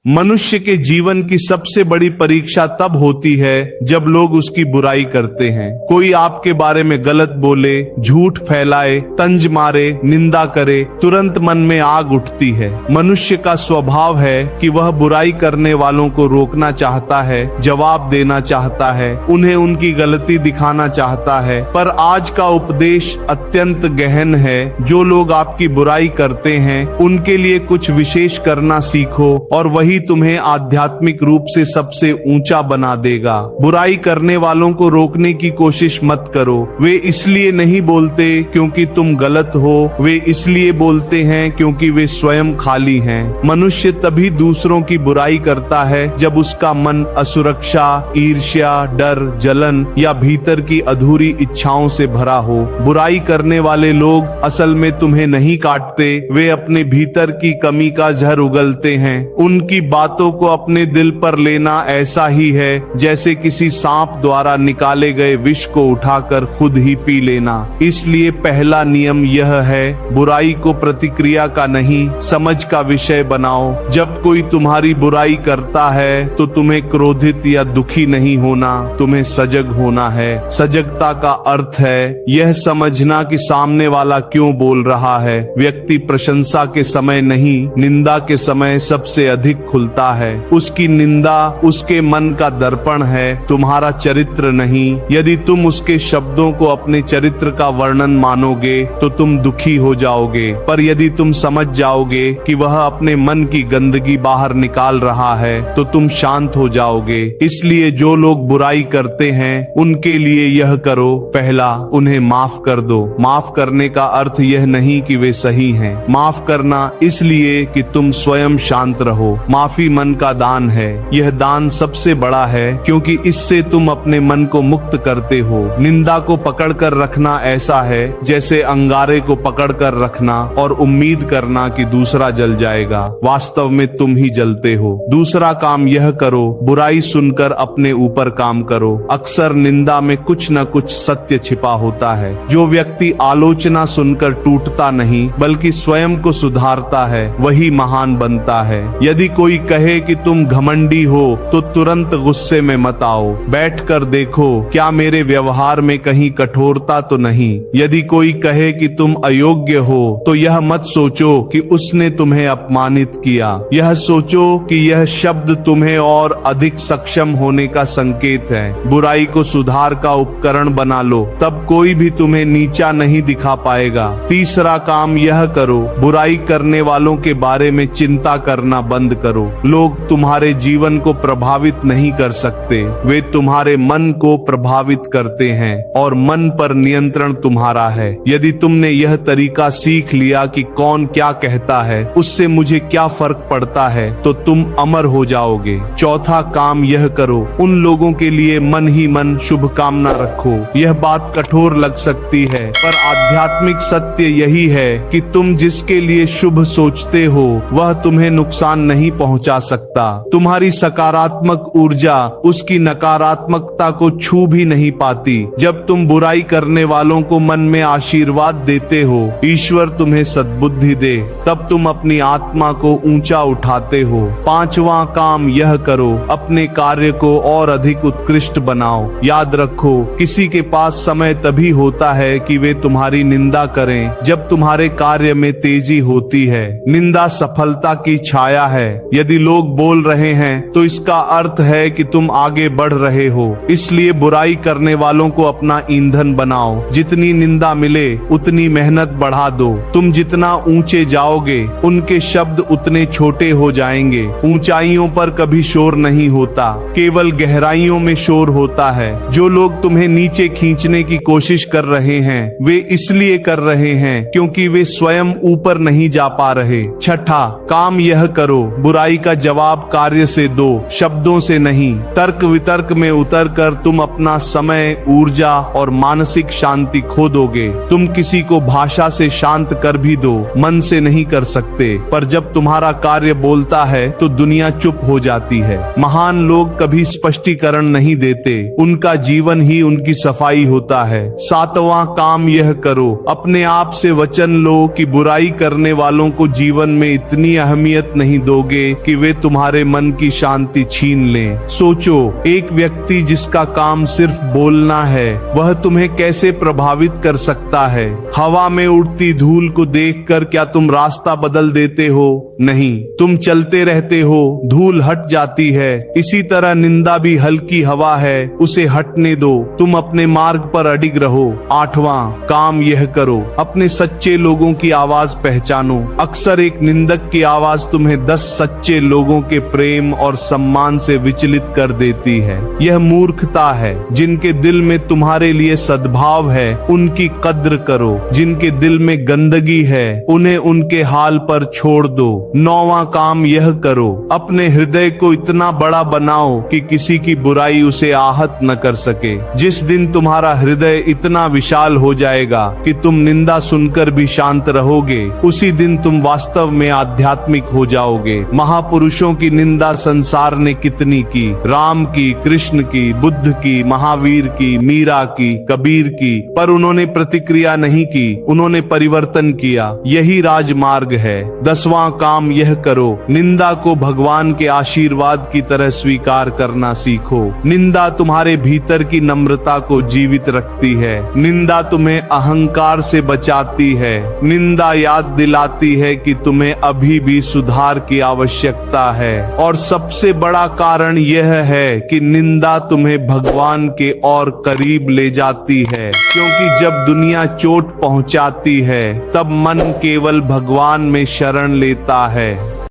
मनुष्य के जीवन की सबसे बड़ी परीक्षा तब होती है जब लोग उसकी बुराई करते हैं। कोई आपके बारे में गलत बोले, झूठ फैलाए, तंज मारे, निंदा करे, तुरंत मन में आग उठती है। मनुष्य का स्वभाव है कि वह बुराई करने वालों को रोकना चाहता है, जवाब देना चाहता है, उन्हें उनकी गलती दिखाना चाहता है। पर आज का उपदेश अत्यंत गहन है। जो लोग आपकी बुराई करते हैं उनके लिए कुछ विशेष करना सीखो और वही तुम्हें आध्यात्मिक रूप से सबसे ऊंचा बना देगा। बुराई करने वालों को रोकने की कोशिश मत करो। वे इसलिए नहीं बोलते क्योंकि तुम गलत हो, वे इसलिए बोलते हैं क्योंकि वे स्वयं खाली हैं। मनुष्य तभी दूसरों की बुराई करता है जब उसका मन असुरक्षा, ईर्ष्या, डर, जलन या भीतर की अधूरी इच्छाओं से भरा हो। बुराई करने वाले लोग असल में तुम्हें नहीं काटते, वे अपने भीतर की कमी का जहर उगलते हैं। उनकी बातों को अपने दिल पर लेना ऐसा ही है जैसे किसी सांप द्वारा निकाले गए विष को उठाकर खुद ही पी लेना। इसलिए पहला नियम यह है, बुराई को प्रतिक्रिया का नहीं, समझ का विषय बनाओ। जब कोई तुम्हारी बुराई करता है तो तुम्हें क्रोधित या दुखी नहीं होना, तुम्हें सजग होना है। सजगता का अर्थ है यह समझना कि सामने वाला क्यों बोल रहा है। व्यक्ति प्रशंसा के समय नहीं, निंदा के समय सबसे अधिक खुलता है। उसकी निंदा उसके मन का दर्पण है, तुम्हारा चरित्र नहीं। यदि तुम उसके शब्दों को अपने चरित्र का वर्णन मानोगे तो तुम दुखी हो जाओगे। पर यदि तुम समझ जाओगे कि वह अपने मन की गंदगी बाहर निकाल रहा है तो तुम शांत हो जाओगे। इसलिए जो लोग बुराई करते हैं उनके लिए यह करो, पहला उन्हें माफ कर दो। माफ करने का अर्थ यह नहीं कि वे सही हैं। माफ करना इसलिए कि तुम स्वयं शांत रहो। माफी मन का दान है। यह दान सबसे बड़ा है क्योंकि इससे तुम अपने मन को मुक्त करते हो। निंदा को पकड़कर रखना ऐसा है जैसे अंगारे को पकड़कर रखना और उम्मीद करना कि दूसरा जल जाएगा। वास्तव में तुम ही जलते हो। दूसरा काम यह करो, बुराई सुनकर अपने ऊपर काम करो। अक्सर निंदा में कुछ न कुछ सत्य छिपा होता है। जो व्यक्ति आलोचना सुनकर टूटता नहीं बल्कि स्वयं को सुधारता है वही महान बनता है। यदि कोई कहे कि तुम घमंडी हो तो तुरंत गुस्से में मत आओ। बैठकर देखो क्या मेरे व्यवहार में कहीं कठोरता तो नहीं। यदि कोई कहे कि तुम अयोग्य हो तो यह मत सोचो कि उसने तुम्हें अपमानित किया। यह सोचो कि यह शब्द तुम्हें और अधिक सक्षम होने का संकेत है। बुराई को सुधार का उपकरण बना लो, तब कोई भी तुम्हें नीचा नहीं दिखा पाएगा। तीसरा काम यह करो, बुराई करने वालों के बारे में चिंता करना बंद करो। लोग तुम्हारे जीवन को प्रभावित नहीं कर सकते, वे तुम्हारे मन को प्रभावित करते हैं और मन पर नियंत्रण तुम्हारा है। यदि तुमने यह तरीका सीख लिया कि कौन क्या कहता है, उससे मुझे क्या फर्क पड़ता है, तो तुम अमर हो जाओगे। चौथा काम यह करो, उन लोगों के लिए मन ही मन शुभकामना रखो। यह बात कठोर लग सकती है पर आध्यात्मिक सत्य यही है कि तुम जिसके लिए शुभ सोचते हो वह तुम्हें नुकसान नहीं पहुंचा सकता। तुम्हारी सकारात्मक ऊर्जा उसकी नकारात्मकता को छू भी नहीं पाती। जब तुम बुराई करने वालों को मन में आशीर्वाद देते हो, ईश्वर तुम्हें सद्बुद्धि दे, तब तुम अपनी आत्मा को ऊंचा उठाते हो। पांचवा काम यह करो, अपने कार्य को और अधिक उत्कृष्ट बनाओ। याद रखो, किसी के पास समय तभी होता है कि वे तुम्हारी निंदा करें जब तुम्हारे कार्य में तेजी होती है। निंदा सफलता की छाया है। यदि लोग बोल रहे हैं तो इसका अर्थ है कि तुम आगे बढ़ रहे हो। इसलिए बुराई करने वालों को अपना ईंधन बनाओ। जितनी निंदा मिले उतनी मेहनत बढ़ा दो। तुम जितना ऊंचे जाओगे उनके शब्द उतने छोटे हो जाएंगे। ऊंचाइयों पर कभी शोर नहीं होता, केवल गहराइयों में शोर होता है। जो लोग तुम्हें नीचे खींचने की कोशिश कर रहे हैं वे इसलिए कर रहे हैं क्योंकि वे स्वयं ऊपर नहीं जा पा रहे। छठा काम यह करो, बुराई का जवाब कार्य से दो, शब्दों से नहीं। तर्क वितर्क में उतरकर तुम अपना समय, ऊर्जा और मानसिक शांति खो दोगे। तुम किसी को भाषा से शांत कर भी दो, मन से नहीं कर सकते, पर जब तुम्हारा कार्य बोलता है तो दुनिया चुप हो जाती है। महान लोग कभी स्पष्टीकरण नहीं देते, उनका जीवन ही उनकी सफाई होता है। सातवां काम यह करो, अपने आप से वचन लो कि बुराई करने वालों को जीवन में इतनी अहमियत नहीं दोगे कि वे तुम्हारे मन की शांति छीन लें। सोचो, एक व्यक्ति जिसका काम सिर्फ बोलना है, वह तुम्हें कैसे प्रभावित कर सकता है। हवा में उड़ती धूल को देखकर क्या तुम रास्ता बदल देते हो? नहीं, तुम चलते रहते हो, धूल हट जाती है। इसी तरह निंदा भी हल्की हवा है, उसे हटने दो, तुम अपने मार्ग पर अडिग रहो। 8वां काम यह करो, अपने सच्चे लोगों की आवाज पहचानो। अक्सर एक निंदक की आवाज तुम्हें 10 सच्चे लोगों के प्रेम और सम्मान से विचलित कर देती है। यह मूर्खता है। जिनके दिल में तुम्हारे लिए सद्भाव है, उनकी कद्र करो। जिनके दिल में गंदगी है, उन्हें उनके हाल पर छोड़ दो। 9वां काम यह करो, अपने हृदय को इतना बड़ा बनाओ कि किसी की बुराई उसे आहत न कर सके। जिस दिन तुम्हारा हृदय इतना विशाल हो जाएगा कि तुम निंदा सुनकर भी शांत रहोगे, उसी दिन तुम वास्तव में आध्यात्मिक हो जाओगे। महापुरुषों की निंदा संसार ने कितनी की, राम की, कृष्ण की, बुद्ध की, महावीर की, मीरा की, कबीर की, पर उन्होंने प्रतिक्रिया नहीं की, उन्होंने परिवर्तन किया। यही राजमार्ग है। 10वां काम यह करो, निंदा को भगवान के आशीर्वाद की तरह स्वीकार करना सीखो। निंदा तुम्हारे भीतर की नम्रता को जीवित रखती है। निंदा तुम्हें अहंकार से बचाती है। निंदा याद दिलाती है कि तुम्हें अभी भी सुधार की आवश्यकता है। और सबसे बड़ा कारण यह है कि निंदा तुम्हें भगवान के और करीब ले जाती है, क्योंकि जब दुनिया चोट पहुंचाती है, तब मन केवल भगवान में शरण लेता है।